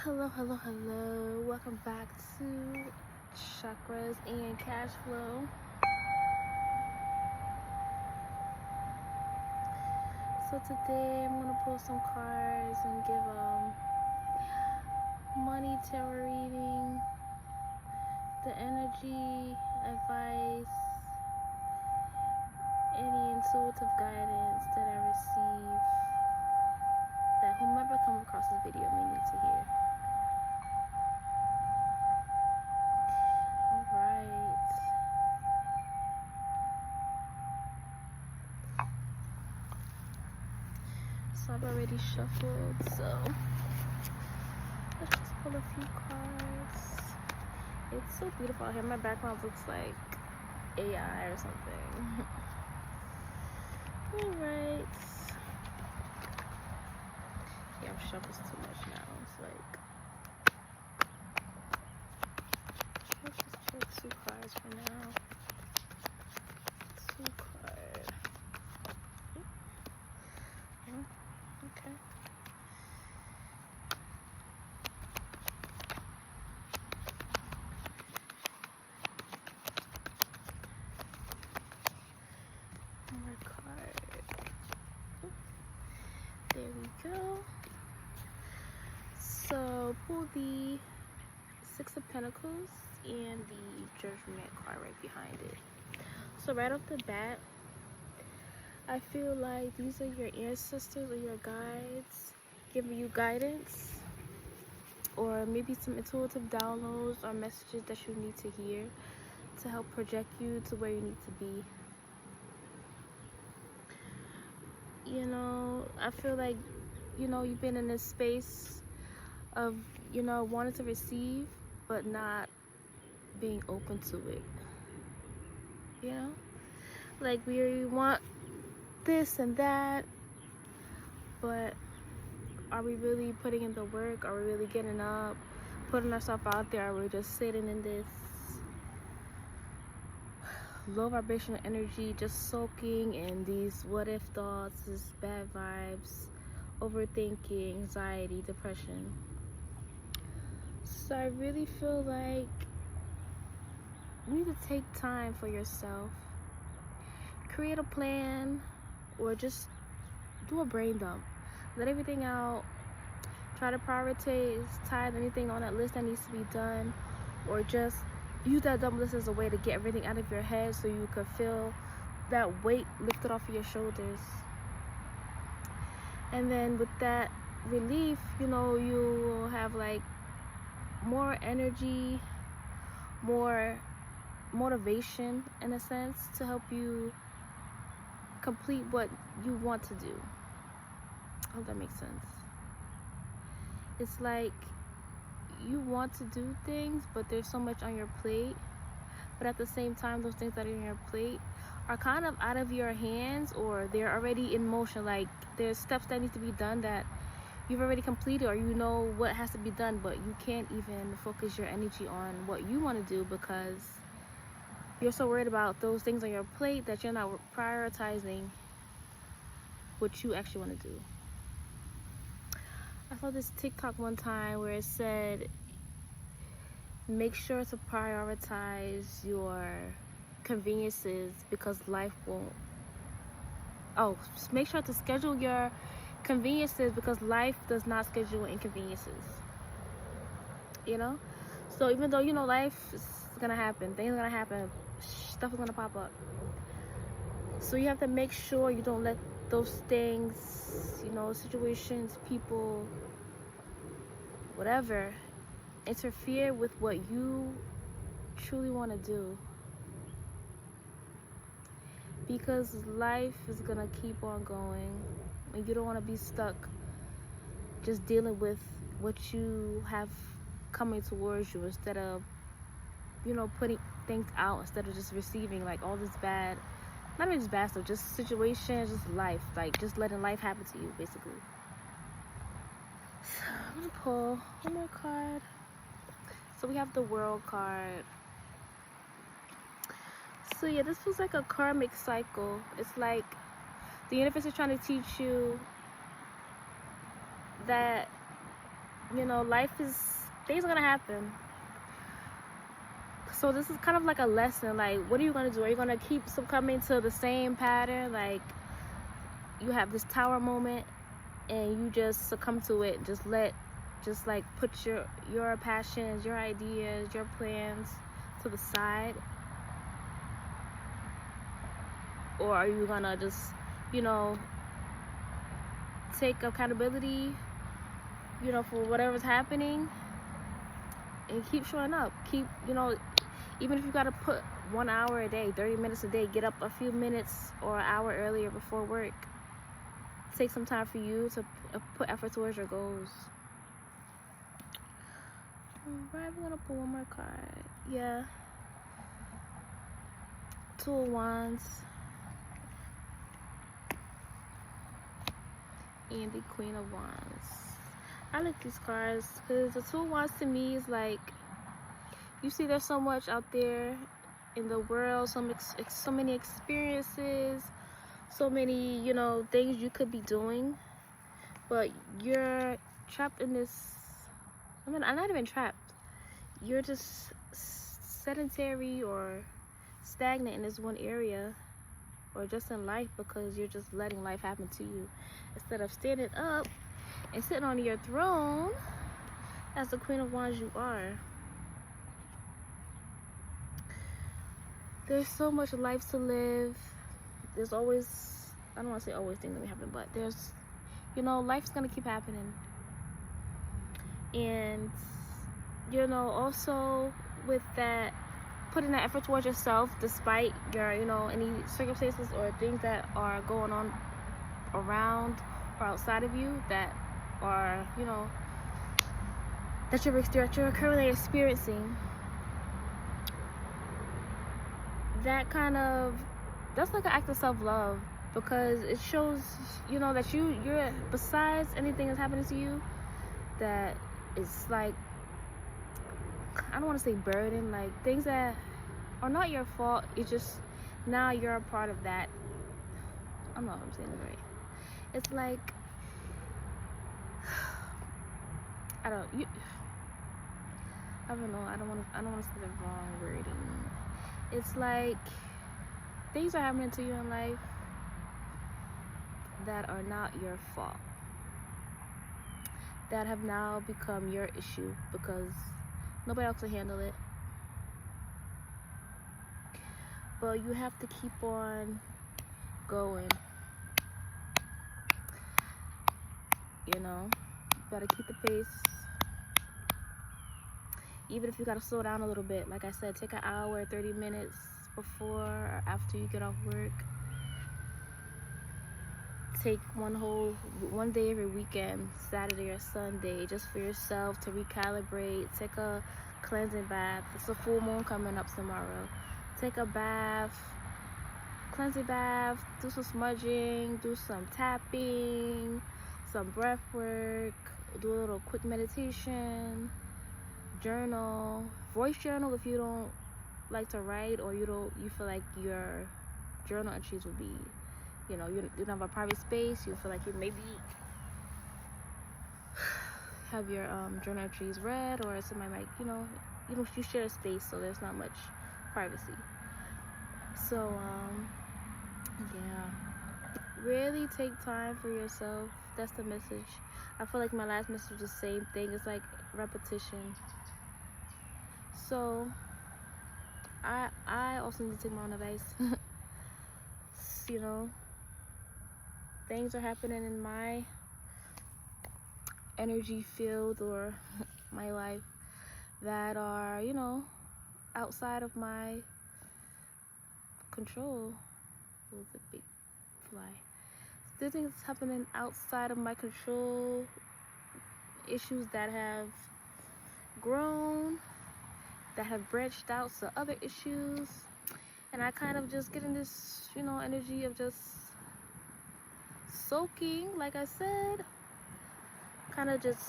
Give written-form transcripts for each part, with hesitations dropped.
Hello. Welcome back to Chakras and Cash Flow. So today I'm gonna pull some cards and give money tarot reading, the energy, advice, any intuitive guidance that I receive that whomever comes across this video may need to hear. Alright. So I've already shuffled, so let's just pull a few cards. It's so beautiful out here. My background looks like AI or something. Alright. Yeah, I've shuffled too much now. It's like, let's just pull 2 cards for now. 2 cards. Okay. More card. There we go. So pull the 6 of Pentacles and the Judgment card right behind it. So right off the bat, I feel like these are your ancestors or your guides giving you guidance, or maybe some intuitive downloads or messages that you need to hear to help project you to where you need to be. You know, I feel like, you've been in this space of, wanting to receive but not being open to it. Like we want this and that, but are we really putting in the work? Are we really getting up, putting ourselves out there? Are we just sitting in this low vibrational energy, just soaking in these what if thoughts, these bad vibes, overthinking, anxiety, depression? So I really feel like you need to take time for yourself. Create a plan, or just do a brain dump. Let everything out. Try to prioritize anything on that list that needs to be done, or just use that dump list as a way to get everything out of your head so you could feel that weight lifted off of your shoulders. And then with that relief, you will have like more energy, more motivation in a sense to help you complete what you want to do. I hope that makes sense. It's like you want to do things, but there's so much on your plate. But at the same time, those things that are on your plate are kind of out of your hands, or they're already in motion. Like there's steps that need to be done that you've already completed, or you know what has to be done, but you can't even focus your energy on what you want to do because you're so worried about those things on your plate that you're not prioritizing what you actually want to do. I saw this TikTok one time where it said, make sure to prioritize your conveniences because life won't. Make sure to schedule your conveniences because life does not schedule inconveniences. So even though life is gonna happen, things are gonna happen, stuff is gonna pop up. So you have to make sure you don't let those things, situations, people, whatever, interfere with what you truly want to do. Because life is gonna keep on going, and you don't want to be stuck just dealing with what you have coming towards you instead of, putting things out, instead of just receiving like all this bad, not even just bad stuff, just situations, just life, like just letting life happen to you, basically. So I'm gonna pull one more card. So we have the World card. So yeah, this feels like a karmic cycle. It's like the universe is trying to teach you that you know, things are gonna happen. So this is kind of like a lesson. Like, what are you gonna do? Are you gonna keep succumbing to the same pattern? Like, you have this tower moment and you just succumb to it. Just like put your passions, your ideas, your plans to the side. Or are you gonna just, you know, take accountability, you know, for whatever's happening and keep showing up? Keep, you know, even if you gotta put 1 hour a day, 30 minutes a day, get up a few minutes or an hour earlier before work. Take some time for you to put effort towards your goals. Alright, we're gonna pull one more card. Yeah. Two of Wands. And the Queen of Wands. I like these cards because the Two of Wands to me is like, you see there's so much out there in the world, so many experiences, so many, you know, things you could be doing, but you're trapped in this, I mean, I'm not even trapped, you're just sedentary or stagnant in this one area, or just in life, because you're just letting life happen to you instead of standing up and sitting on your throne as the Queen of Wands you are. There's so much life to live. There's always, I don't want to say always things that happen, but there's, you know, life's gonna keep happening. And, you know, also with that, putting that effort towards yourself despite your, you know, any circumstances or things that are going on around or outside of you that are, you know, that you're currently experiencing. That's like an act of self-love, because it shows, you know, that you're besides anything that's happening to you, that it's like, I don't want to say burden, like things that are not your fault. It's just now you're a part of that. I don't know if I'm saying it right. It's like, I don't know. I don't want to say the wrong wording. It's like things are happening to you in life that are not your fault, that have now become your issue because nobody else can handle it. But you have to keep on going. You know, you gotta keep the pace. Even if you gotta slow down a little bit, like I said, take an hour, 30 minutes before or after you get off work. Take one day every weekend, Saturday or Sunday, just for yourself to recalibrate. Take a cleansing bath. It's a full moon coming up tomorrow. Take a bath, cleansing bath, do some smudging, do some tapping, some breath work, do a little quick meditation, journal, voice journal if you don't like to write, or you feel like your journal entries will be, you know, you don't have a private space, you feel like you maybe have your journal entries read, or somebody might, you share a space, so there's not much privacy. So yeah, really take time for yourself. That's the message. I feel like my last message was the same thing. It's like repetition. So I also need to take my own advice. You know, things are happening in my energy field or my life that are, you know, outside of my control. It was a big fly. There's things happening outside of my control, issues that have grown, that have branched out to other issues, and I kind of just get in this, you know, energy of just soaking, like I said, kind of just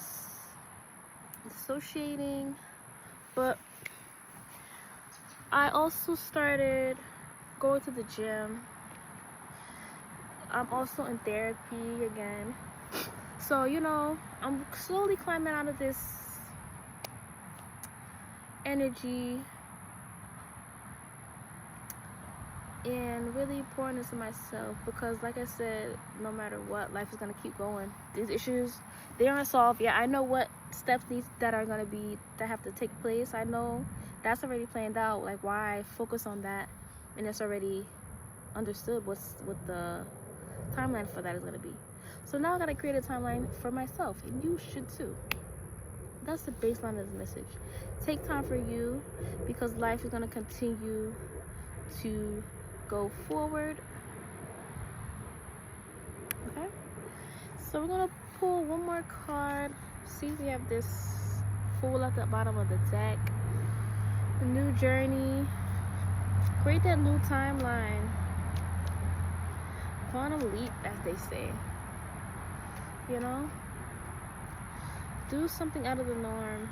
dissociating. But I also started going to the gym. I'm also in therapy again. So, you know, I'm slowly climbing out of this energy and really pouring into myself, because like I said, no matter what, life is going to keep going. These issues, they aren't solved yet. I know what steps that are going to be, that have to take place. I know that's already planned out, like why focus on that, and it's already understood what the timeline for that is going to be. So now I got to create a timeline for myself, and you should too. That's the baseline of this message. Take time for you, because life is going to continue to go forward. Okay, so we're gonna pull one more card. See, we have this Fool at the bottom of the deck. A new journey, create that new timeline, quantum leap, as they say. You know, do something out of the norm.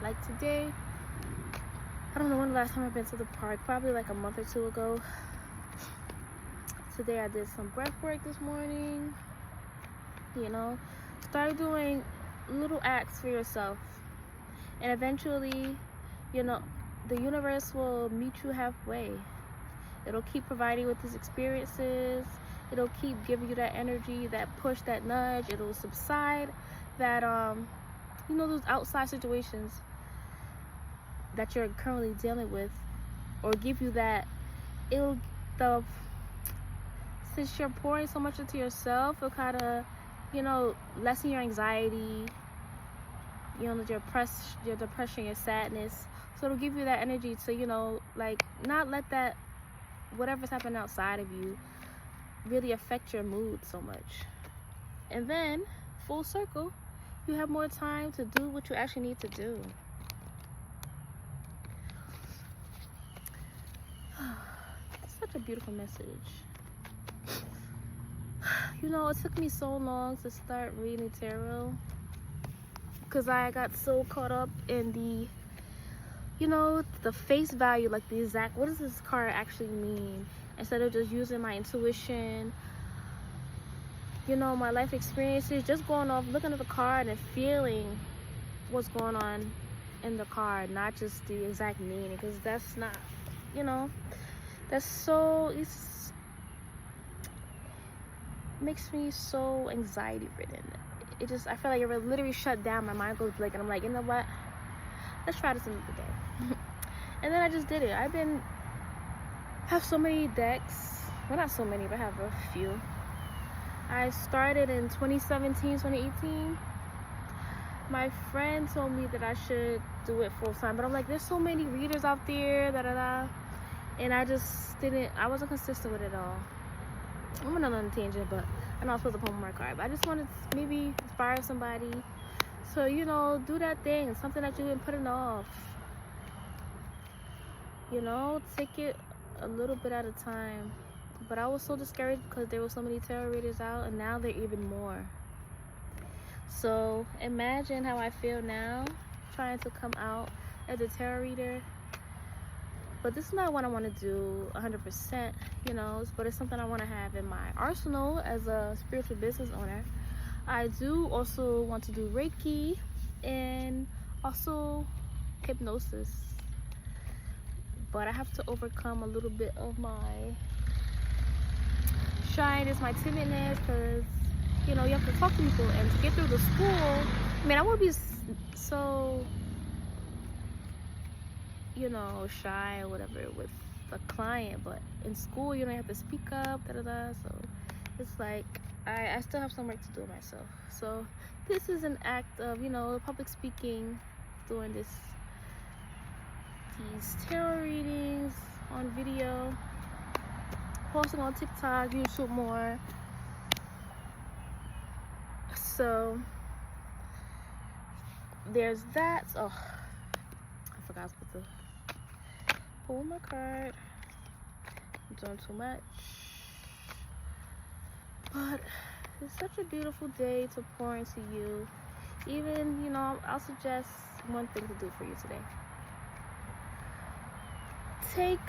Like today, I don't know when the last time I've been to the park, probably like a month or two ago. Today I did some breath work this morning. You know, start doing little acts for yourself, and eventually, you know, the universe will meet you halfway. It'll keep providing with these experiences. It'll keep giving you that energy, that push, that nudge. It'll subside that you know, those outside situations that you're currently dealing with, or give you that, since you're pouring so much into yourself, it'll kind of, you know, lessen your anxiety, you know, your depression, your sadness. So it'll give you that energy to, you know, like, not let that, whatever's happening outside of you, really affect your mood so much. And then, full circle, you have more time to do what you actually need to do. Such a beautiful message. You know, it took me so long to start reading tarot, because I got so caught up in the, you know, the face value, like the exact, what does this card actually mean, instead of just using my intuition, you know, my life experiences, just going off, looking at the card and feeling what's going on in the card, not just the exact meaning, because that's not, you know, that's so, makes me so anxiety ridden. It just, I feel like it literally shut down. My mind goes blank, and I'm like, you know what, let's try this another day. And then I just did it. Have so many decks, well, not so many, but I have a few. I started in 2017, 2018. My friend told me that I should do it full time, but I'm like, there's so many readers out there, and I wasn't consistent with it all. I'm on another tangent, but I'm not supposed to pull my card. But I just wanted to maybe inspire somebody. So, you know, do that thing, something that you've been putting off. You know, take it a little bit at a time. But I was so discouraged because there were so many tarot readers out, and now there are even more. So imagine how I feel now, trying to come out as a tarot reader. But this is not what I want to do 100%, you know, but it's something I want to have in my arsenal as a spiritual business owner. I do also want to do Reiki and also hypnosis. But I have to overcome a little bit of my shyness, my timidness, because, you know, you have to talk to people, and to get through the school, I mean, I would be so, you know, shy or whatever with a client, but in school, you know, you have to speak up, so it's like, I still have some work to do myself. So this is an act of, you know, public speaking, doing these tarot readings on video, posting on TikTok, YouTube more. So there's that. Oh, I forgot to put pull my card. I'm doing too much. But it's such a beautiful day to pour into you. Even, you know, I'll suggest one thing to do for you today. Take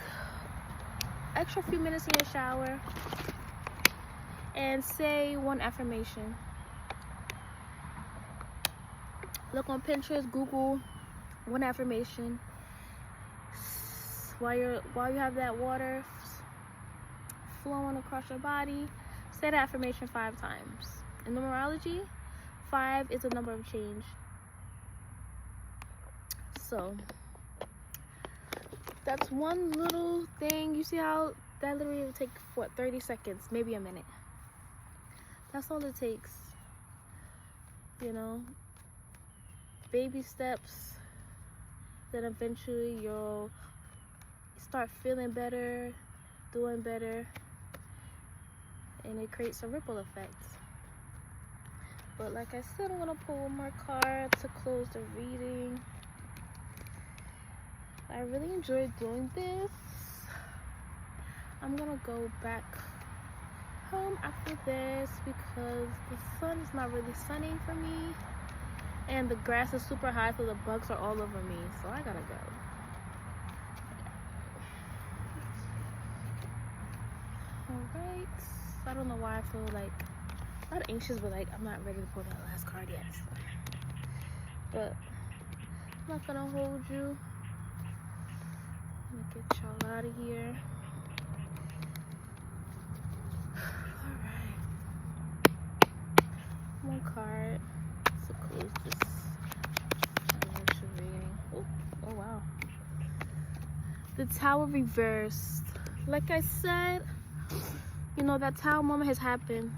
extra few minutes in your shower and say one affirmation. Look on Pinterest, Google one affirmation. While you have that water flowing across your body, say the affirmation 5 times. In numerology, 5 is a number of change. So that's one little thing. You see how that literally will take, what, 30 seconds, maybe a minute. That's all it takes. You know, baby steps, then eventually you'll start feeling better, doing better, and it creates a ripple effect. But like I said, I'm gonna pull one more card to close the reading. I really enjoyed doing this. I'm gonna go back home after this because the sun is not really sunning for me, and the grass is super high, so the bugs are all over me, so I gotta go. Alright, I don't know why I feel like not anxious, but like I'm not ready to pull that last card yet, so. But I'm not gonna hold you. I'm gonna get y'all out of here. Alright, one card to close this financial reading. Oh wow, the Tower reversed. Like I said, you know, that Tower moment has happened.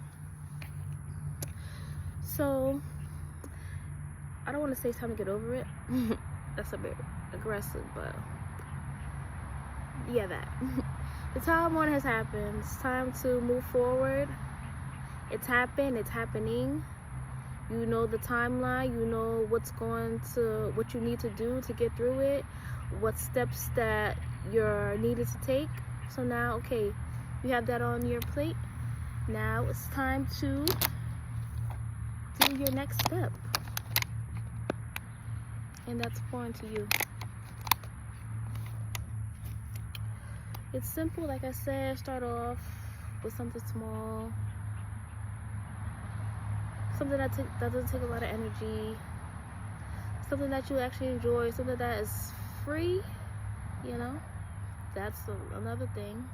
So I don't want to say it's time to get over it. That's a bit aggressive, but yeah, that. The Tower moment has happened. It's time to move forward. It's happened. It's happening. You know the timeline. You know what you need to do to get through it. What steps that you're needed to take. So now, okay, you have that on your plate. Now it's time to do your next step, and that's pouring to you. It's simple, like I said. Start off with something small, something that doesn't take a lot of energy, something that you actually enjoy, something that is free. You know, that's another thing.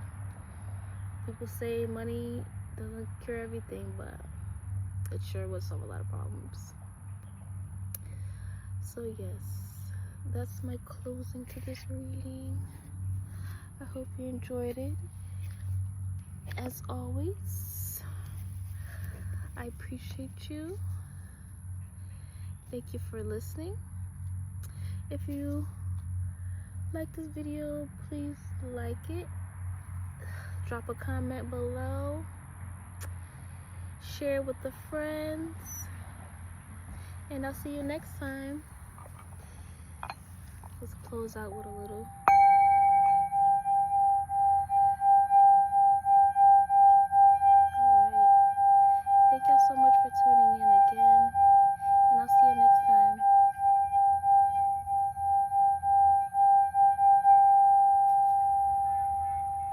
People say money doesn't cure everything, but it sure would solve a lot of problems. So yes, that's my closing to this reading. I hope you enjoyed it. As always, I appreciate you. Thank you for listening. If you like this video, please like it. Drop a comment below. Share with the friends. And I'll see you next time. Let's close out with a little. Alright. Thank y'all so much for tuning in.